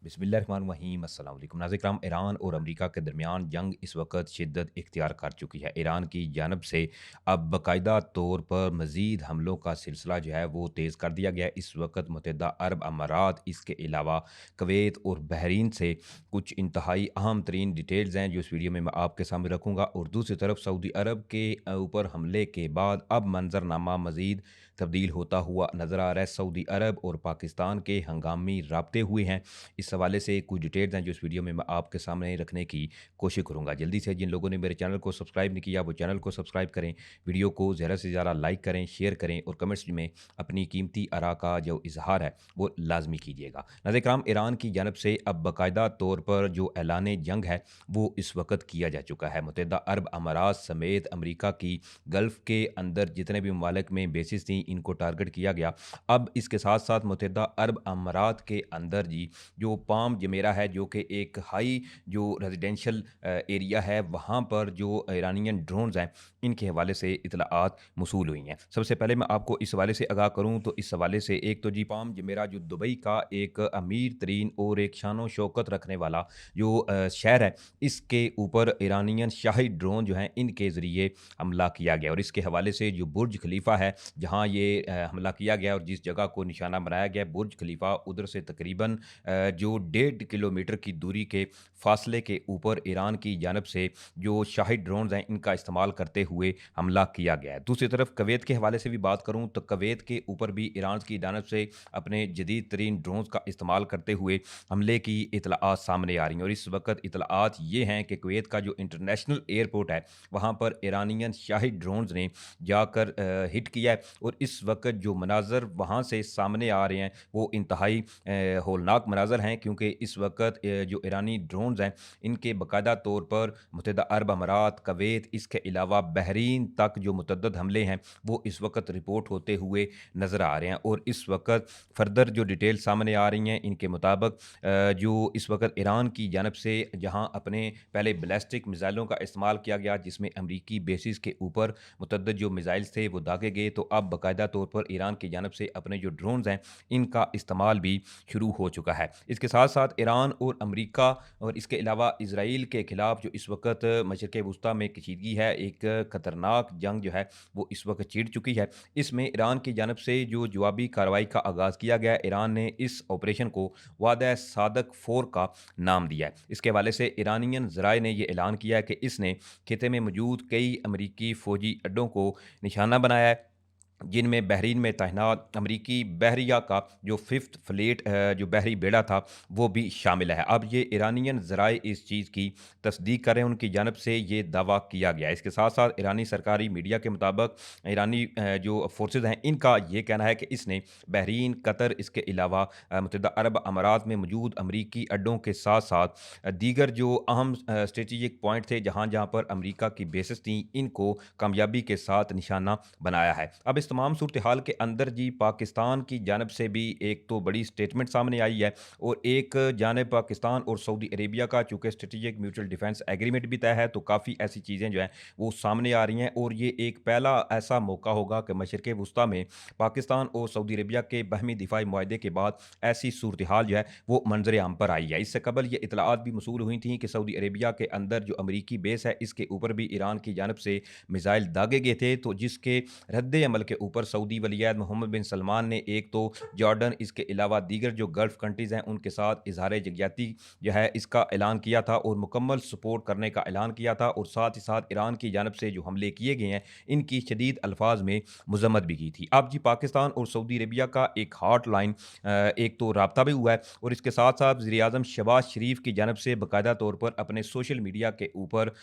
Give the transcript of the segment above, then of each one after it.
बिस्मिल्लाहिर्रहमानिर्रहीम अस्सलाम वालेकुम नाज़रीन ईरान और अमेरिका के दरमियान जंग इस वक्त शिद्दत इख्तियार कर चुकी है। ईरान की जानब से अब बाकायदा तौर पर मज़ीद हमलों का सिलसिला जो है वो तेज़ कर दिया गया है। इस वक्त मुत्तहिदा अरब अमारात, इसके अलावा कुवैत और बहरीन से कुछ इंतहाई अहम तरीन डिटेल्स हैं जो इस वीडियो में मैं आपके सामने रखूँगा। और दूसरी तरफ सऊदी अरब के ऊपर हमले के बाद अब मंजरनामा मज़ीद तब्दील होता हुआ नज़र आ रहा है। सऊदी अरब और पाकिस्तान के हंगामी राब्ते हुए हैं। इस हवाले से कुछ डिटेल्स हैं जो इस वीडियो में मैं आपके सामने रखने की कोशिश करूँगा। जल्दी से जिन लोगों ने मेरे चैनल को सब्सक्राइब नहीं किया वो चैनल को सब्सक्राइब करें, वीडियो को ज़्यादा से ज़्यादा लाइक करें, शेयर करें और कमेंट्स में अपनी कीमती आरा का जो इजहार है वो लाजमी कीजिएगा। नाज़रीन कराम, ईरान की जानब से अब बाकायदा तौर पर जो ऐलान जंग है वो इस वक्त किया जा चुका है। मुत्तहिदा अरब अमारात समेत अमरीका की गल्फ़ के अंदर जितने भी ममालिक में बेसिस थी इनको टारगेट किया गया। अब इसके साथ साथ मुत्तहिदा अरब अमारात के अंदर जी जो पाम जमेरा है, जो कि एक हाई जो रेजिडेंशियल एरिया है, वहाँ पर जो ईरानियन ड्रोन्स हैं इनके हवाले से इतलाआत मौसूल हुई हैं। सबसे पहले मैं आपको इस हवाले से आगाह करूँ तो इस हवाले से एक तो जी पाम जमेरा जो दुबई का एक अमीर तरीन और एक शान शौकत रखने वाला जो शहर है, इसके ऊपर ईरानियन शाही ड्रोन जो हैं इनके ज़रिए हमला किया गया। और इसके हवाले से जो बुर्ज खलीफा है जहाँ ये हमला किया गया और जिस जगह को निशाना बनाया गया बुर्ज खलीफा, उधर से तकरीबन जो 1.5 किलोमीटर की दूरी के फासले के ऊपर ईरान की जानब से जो शाही ड्रोन्स हैं इनका इस्तेमाल करते हुए हमला किया गया है। दूसरी तरफ कुवैत के हवाले से भी बात करूँ तो कुवैत के ऊपर भी ईरान की जानब से अपने जदीद तरीन ड्रोन्स का इस्तेमाल करते हुए हमले की इतलाआत सामने आ रही हैं। और इस वक्त इतलाआत ये हैं कि कुवैत का जो इंटरनेशनल एयरपोर्ट है वहाँ पर ईरानियन शाही ड्रोन्स ने जाकर हिट किया है। और इस वक्त जो मनाजर वहाँ से सामने आ रहे हैं वो इंतहाई होलनाक मनाजर हैं, क्योंकि इस वक्त जो ईरानी ड्रोन्स हैं इनके बाकायदा तौर पर मुत्तहिदा अरब अमारात, कुवैत, इसके अलावा बहरीन तक जो मुतअद्दिद हमले हैं वो इस वक्त रिपोर्ट होते हुए नज़र आ रहे हैं। और इस वक्त फर्दर जो डिटेल सामने आ रही हैं इनके मुताबिक जो इस वक्त ईरान की जानब से जहाँ अपने पहले बैलिस्टिक मिसाइलों का इस्तेमाल किया गया जिसमें अमरीकी बेसिस के ऊपर मुतअद्दिद जो मिसाइल्स थे वो दागे गए, तो अब बाकायदा तौर पर ईरान की जानब से अपने जो ड्रोन्स हैं इनका इस्तेमाल भी शुरू हो चुका है। इसके साथ साथ ईरान और अमेरिका और इसके अलावा इसराइल के खिलाफ जो इस वक्त मशरक़ वस्ती में कशीदगी है, एक ख़तरनाक जंग जो है वो इस वक्त छिड़ चुकी है। इसमें ईरान की जानब से जो जवाबी कार्रवाई का आगाज़ किया गया, ईरान ने इस ऑपरेशन को वादा सादक 4 का नाम दिया है। इसके हवाले से ईरानियन ज़राए ने यह ऐलान किया है कि इसने खिते में मौजूद कई अमरीकी फ़ौजी अड्डों को निशाना बनाया है, जिनमें बहरीन में तैनात अमरीकी बहरिया का जो फिफ्थ फ्लीट जो बहरी बेड़ा था वो भी शामिल है। अब ये ईरानियन ज़राए इस चीज़ की तस्दीक कर रहे हैं, उनकी जानब से ये दावा किया गया है। इसके साथ साथ ईरानी सरकारी मीडिया के मुताबिक ईरानी जो फोर्सेज हैं इनका ये कहना है कि इसने बहरीन, कतर, इसके अलावा मुत्तहिदा अरब अमारात में मौजूद अमरीकी अड्डों के साथ साथ दीगर जो अहम स्ट्रेटिजिक पॉइंट थे जहाँ जहाँ पर अमरीका की बेसिस थी इनको कामयाबी के साथ निशाना बनाया है। अब इस तमाम सूरत हाल के अंदर जी पाकिस्तान की जानब से भी एक तो बड़ी स्टेटमेंट सामने आई है और एक जानब पाकिस्तान और सऊदी अरेबिया का चूँकि स्ट्रेटेजिक म्यूचुअल डिफेंस एग्रीमेंट भी तय है, तो काफ़ी ऐसी चीज़ें जो हैं वो सामने आ रही हैं। और ये एक पहला ऐसा मौका होगा कि मशरक़ वस्ती में पाकिस्तान और सऊदी अरेबिया के बाहमी दिफाई मुआहदे के बाद ऐसी सूरत हाल जो है वो मंजर आम पर आई है। इससे कबल ये इतलाआत भी मसूल हुई थी कि सऊदी अरेबिया के अंदर जो अमरीकी बेस है इसके ऊपर भी ईरान की जानब से मिसाइल दागे गए थे, तो जिसके रद्द अमल के ऊपर सऊदी वलीअहद मोहम्मद बिन सलमान ने एक तो जॉर्डन, इसके अलावा दीगर जो गल्फ़ कंट्रीज़ हैं उनके साथ इजहार यकजहती जो है इसका ऐलान किया था और मुकम्मल सपोर्ट करने का ऐलान किया था। और साथ ही साथ ईरान की जानब से जो हमले किए गए हैं इनकी शदीद अल्फाज में मजम्मत भी की थी। अब जी पाकिस्तान और सऊदी अरेबिया का एक हॉट लाइन एक तो रबता भी हुआ है और इसके साथ साथ वज़ीर-ए-आज़म शहबाज शरीफ की जानब से बाकायदा तौर पर अपने सोशल मीडिया के ऊपर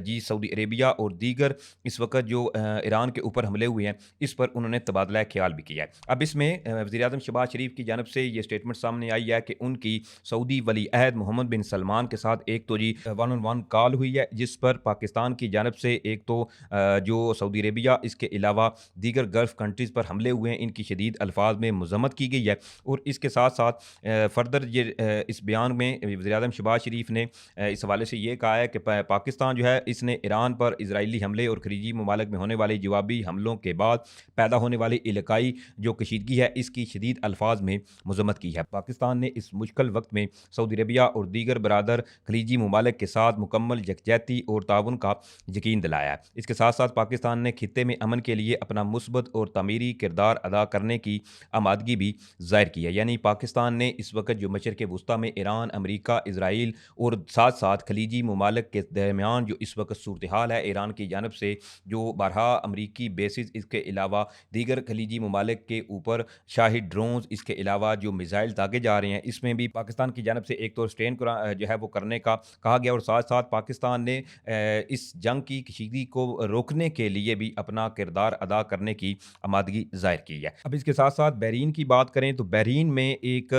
जी सऊदी अरेबिया और दीगर इस वक्त जो ईरान के ऊपर हमले हुए हैं इस पर उन्होंने तबादला ख्याल भी किया है। अब इसमें वज़ीर-ए-आज़म शहबाज शरीफ की जानब से ये स्टेटमेंट सामने आई है कि उनकी सऊदी वली-अहद मोहम्मद बिन सलमान के साथ एक तो जी वन ऑन वन कॉल हुई है, जिस पर पाकिस्तान की जानब से एक तो जो सऊदी अरेबिया, इसके अलावा दीगर गल्फ़ कंट्रीज़ पर हमले हुए हैं इनकी शदीद अल्फाज में मज़म्मत की गई है। और इसके साथ साथ फर्दर ये इस बयान में वज़ीर-ए-आज़म शहबाज शरीफ ने इस हवाले से ये कहा है कि पाकिस्तान जो है इसने ईरान पर इजरायली हमले और खलीजी ममालिक में होने वाले जवाबी हमलों के बाद पैदा होने वाली इलाकाई जो कशीदगी है इसकी शदीद अल्फाज में मजम्मत की है। पाकिस्तान ने इस मुश्किल वक्त में सऊदी अरबिया और दीगर बरादर खलीजी ममालिक के साथ मुकम्मल यकजहती और ताउन का यकीन दिलाया है। इसके साथ साथ पाकिस्तान ने खित्ते में अमन के लिए अपना मुस्बत और तमीरी किरदार अदा करने की आमादगी भी ज़ाहिर की है। यानी पाकिस्तान ने इस वक्त जो मशरक़ वस्ती में ईरान, अमरीका, इसराइल और साथ साथ खलीजी ममालिक के दरमियान जो इस वक्त सूरत हाल है, ईरान की जानब से जो बारहा अमरीकी बेसिस, इसके अलावा दीगर खलीजी ममालिक के ऊपर शाही ड्रोन्स, इसके अलावा जो मिसाइल दागे जा रहे हैं, इसमें भी पाकिस्तान की जानब से एक तो स्ट्रेन जो है वो करने का कहा गया और साथ साथ पाकिस्तान ने इस जंग की कशीदगी को रोकने के लिए भी अपना किरदार अदा करने की आमादगी ज़ाहिर की है। अब इसके साथ साथ बहरीन की बात करें तो बहरीन में एक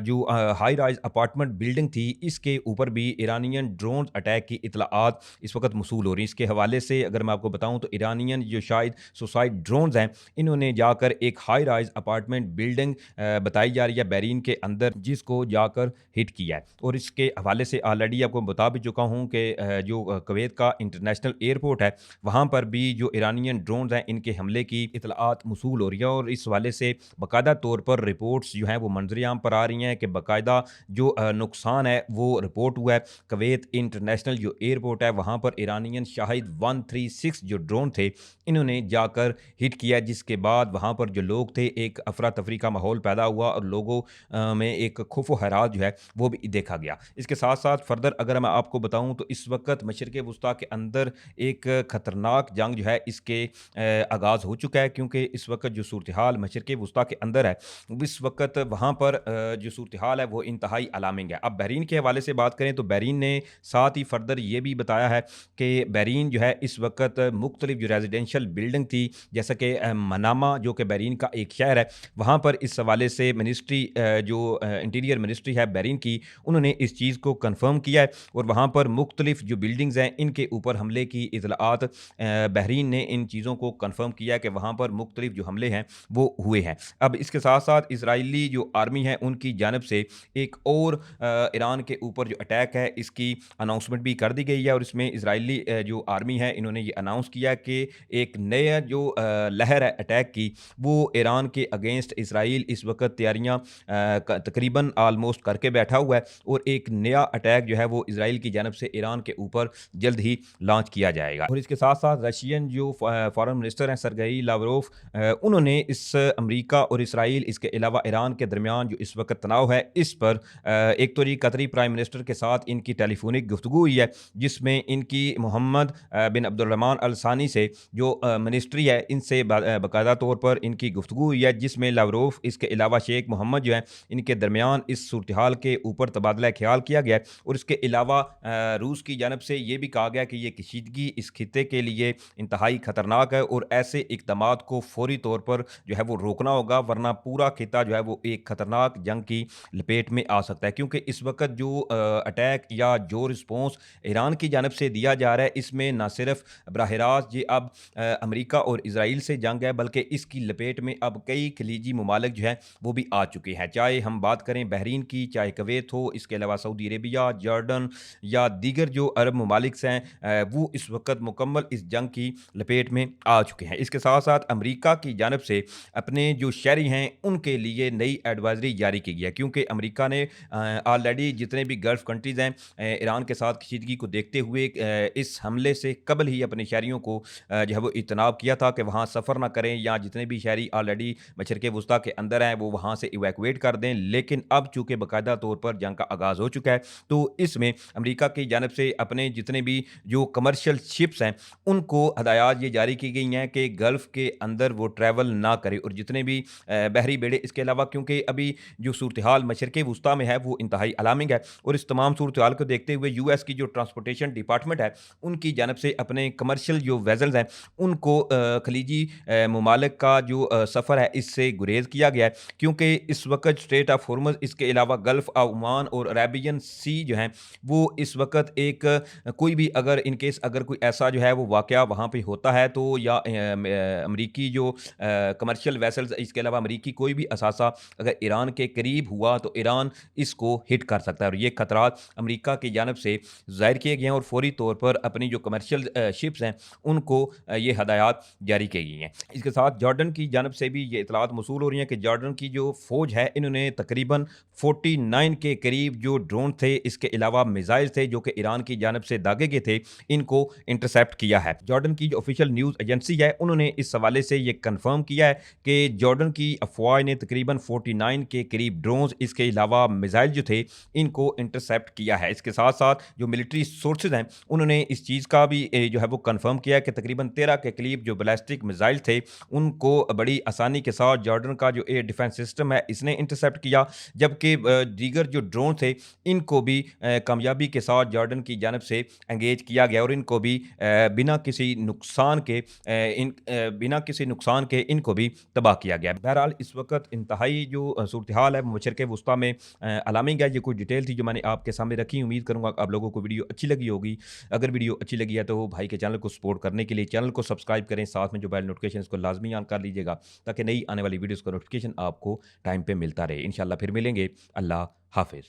जो हाई राइज अपार्टमेंट बिल्डिंग थी, इसके ऊपर भी ईरानियन ड्रोन अटैक की इतलाआत इस वक्त मसूल हो रही हैं। इसके हवाले से अगर मैं आपको बताऊं तो ईरानियन जो शायद सुसाइड ड्रोन्स हैं, इन्होंने जाकर एक हाई राइज अपार्टमेंट बिल्डिंग बताई जा रही है बहरीन के अंदर, जिसको जाकर हिट किया है। और इसके हवाले से ऑलरेडी आपको बता भी चुका हूँ कि जो कुवैत का इंटरनेशनल एयरपोर्ट है, वहाँ पर भी जो ईरानियन ड्रोन्स हैं इनके हमले की इतलाआत मसूल हो रही है और इस हवाले से बाकायदा तौर पर रिपोर्ट्स जो हैं वो मंजरियाम पर आ रही हैं कि बाकायदा जो नुकसान है वो रिपोर्ट हुआ है। कुवैत इंटरनेशनल जो एयरपोर्ट है वहाँ पर ईरानियन शाहिद 136 जो ड्रोन थे, इन्होंने जाकर हिट किया, जिसके बाद वहाँ पर जो लोग थे एक अफरा तफरी का माहौल पैदा हुआ और लोगों में एक खौफ व हरास जो है वो भी देखा गया। इसके साथ साथ फर्दर अगर मैं आपको बताऊं तो इस वक्त मशरक़ वस्ती के अंदर एक ख़तरनाक जंग जो है इसके आगाज़ हो चुका है, क्योंकि इस वक्त जो सूरत हाल मशरक़ वस्ती के अंदर है, इस वक्त वहाँ पर जो सूरत हाल है वो इंतहाई अलार्मिंग है। अब बहरीन के हवाले से बात करें तो बहरीन ने साथ ही फर्दर ये भी बताया है कि बहरीन जो है इस वक्त मुख्तलिफ जो रेजिडेंशियल बिल्डिंग थी, जैसा कि मनामा जो कि बहरीन का एक शहर है, वहाँ पर इस हवाले से मिनिस्ट्री जो इंटीरियर मिनिस्ट्री है बहरीन की, उन्होंने इस चीज़ को कन्फर्म किया है और वहाँ पर मुख्तलिफ जो बिल्डिंग्स हैं इनके ऊपर हमले की इतलाआत बहरीन ने इन चीज़ों को कन्फर्म किया कि वहाँ पर मुख्तलिफ जो हमले हैं वो हुए हैं। अब इसके साथ साथ इसराइली जो आर्मी है उनकी जानब से एक और ईरान के ऊपर जो अटैक है इसकी अनाउंसमेंट भी कर दी गई है और इसमें इसराइली जो आर्मी है इन्होंने ये अनाउंस किया कि एक नया जो लहर है अटैक की, वो ईरान के अगेंस्ट इसराइल इस वक्त तैयारियां तकरीबन आलमोस्ट करके बैठा हुआ है और एक नया अटैक जो है वो इसराइल की जानब से ईरान के ऊपर जल्द ही लॉन्च किया जाएगा। और इसके साथ साथ रशियन जो फॉरेन मिनिस्टर हैं सरगेई लावरोव, उन्होंने इस अमेरिका और इसराइल, इसके अलावा ईरान के दरमियान जो इस वक्त तनाव है इस पर एक तो जी कतरी प्राइम मिनिस्टर के साथ इनकी टेलीफोनिक गुफ्तगू हुई है, जिसमें इनकी मोहम्मद बिन अब्दुलरहमान अल सानी से जो मिनिस्ट्री है इनसे बाकायदा तौर पर इनकी गुफ्तगू हुई है, जिसमें लावरोव इसके अलावा शेख मोहम्मद जो है इनके दरमियान इस सूरत हाल के ऊपर तबादला ख्याल किया गया है। और इसके अलावा रूस की जानब से ये भी कहा गया कि ये कशीदगी इस खिते के लिए इंतहाई ख़तरनाक है और ऐसे इकदाम को फौरी तौर पर जो है वो रोकना होगा, वरना पूरा खिता जो है वो एक ख़तरनाक जंग की लपेट में आ सकता है। क्योंकि इस वक्त जो अटैक या जो रिस्पॉन्स ईरान की जानब से दिया जा रहा है, इसमें न सिर्फ बराह रास्त ये अब अमेरिका और इसराइल से जंग है, बल्कि इसकी लपेट में अब कई खलीजी ममालिक जो है वो भी आ चुके हैं। चाहे हम बात करें बहरीन की, चाहे कुवैत हो, इसके अलावा सऊदी अरेबिया, जॉर्डन या दीगर जो अरब ममालिक हैं, वो इस वक्त मुकम्मल इस जंग की लपेट में आ चुके हैं। इसके साथ साथ अमेरिका की जानब से अपने जो शहरी हैं उनके लिए नई एडवाइजरी जारी की गई है, क्योंकि अमेरिका ने ऑलरेडी जितने भी गल्फ कंट्रीज़ हैं ईरान के साथ कशीदगी को देखते हुए इस हमले से कबल ही अपने शहरियों को जो है वो इतनाब किया था कि वहाँ सफ़र ना करें, या जितने भी शहरी ऑलरेडी मशरक़ वस्ती के अंदर हैं वो वहाँ से इवैक्यूएट कर दें। लेकिन अब चूँकि बाकायदा तौर पर जंग का आगाज़ हो चुका है, तो इसमें अमेरिका की जानब से अपने जितने भी जो कमर्शियल शिप्स हैं उनको हदायत ये जारी की गई हैं कि गल्फ़ के अंदर वो ट्रैवल ना करें, और जितने भी बहरी बेड़े, इसके अलावा क्योंकि अभी जो सूरत हाल मशरक़ वस्ती में है वो इंतहाई अलार्मिंग है, और इस तमाम सूरत हाल को देखते हुए यूएस की जो ट्रांसपोर्टेशन डिपार्टमेंट है उनकी जानब से अपने कमर्शियल जो वेजल्स हैं उनको खलीजी ममालिक का जो सफ़र है इससे गुरेज किया गया है, क्योंकि इस वक्त स्ट्रेट ऑफ हॉर्मुज़, इसके अलावा गल्फ़ ऑफ ओमान और अरेबियन सी जो हैं वो इस वक्त एक कोई भी अगर इनकेस अगर कोई ऐसा जो है वो वाक़या वहाँ पे होता है तो या अमरीकी जो कमर्शियल वेसल्स, इसके अलावा अमरीकी कोई भी असासा अगर ईरान के करीब हुआ तो ईरान इसको हिट कर सकता है, और ये खतरात अमरीका की जानब से ज़ाहिर किए गए हैं और फौरी तौर पर अपनी जो कमर्शियल शिप्स हैं उनको ये हदायत जारी की गई गई हैं। इसके साथ जॉर्डन की जानब से भी ये इतलात मौसूल हो रही हैं कि जॉर्डन की जो फ़ौज है, इन्होंने तकरीबन 49 के करीब जो ड्रोन थे, इसके अलावा मिसाइल थे जो कि ईरान की जानब से दागे गए थे, इनको इंटरसेप्ट किया है। जॉर्डन की जो ऑफिशियल न्यूज़ एजेंसी है, उन्होंने इस हवाले से ये कन्फर्म किया है कि जॉर्डन की अफवाह ने तकरीबन 49 के करीब ड्रोन्स, इसके अलावा मिसाइल जो थे, इनको इंटरसेप्ट किया है। इसके साथ साथ जो मिलिट्री सोर्सेज हैं, उन्होंने इस चीज़ का भी जो है वो कन्फर्म किया है कि तकरीबन 13 के करीब जो बैलिस्टिक मिसाइल थे, उनको बड़ी आसानी के साथ जॉर्डन का जो एयर डिफेंस सिस्टम है, इसने इंटरसेप्ट किया। जबकि दीगर जो ड्रोन थे, इनको भी कामयाबी के साथ जॉर्डन की जानब से एंगेज किया गया और इनको भी बिना किसी नुकसान के इनको भी तबाह किया गया। बहरहाल इस वक्त इंतहाई जो सूरत हाल है मशरिक़ वुस्ता में अलार्मिंग है। ये कुछ डिटेल थी जो मैंने आपके सामने रखी। उम्मीद करूँगा आप लोगों को वीडियो अच्छी लगी होगी। अगर वीडियो अच्छी लगी है तो भाई के चैनल को सपोर्ट करने के लिए चैनल को सब्सक्राइब करें, साथ में जो बेल नोटिफिकेशन को लाजमी ऑन कर लीजिएगा ताकि नई आने वाली वीडियोज़ का नोटिफिकेशन आपको टाइम पे मिलता रहे। इंशाल्लाह फिर मिलेंगे। अल्लाह हाफ़िज़।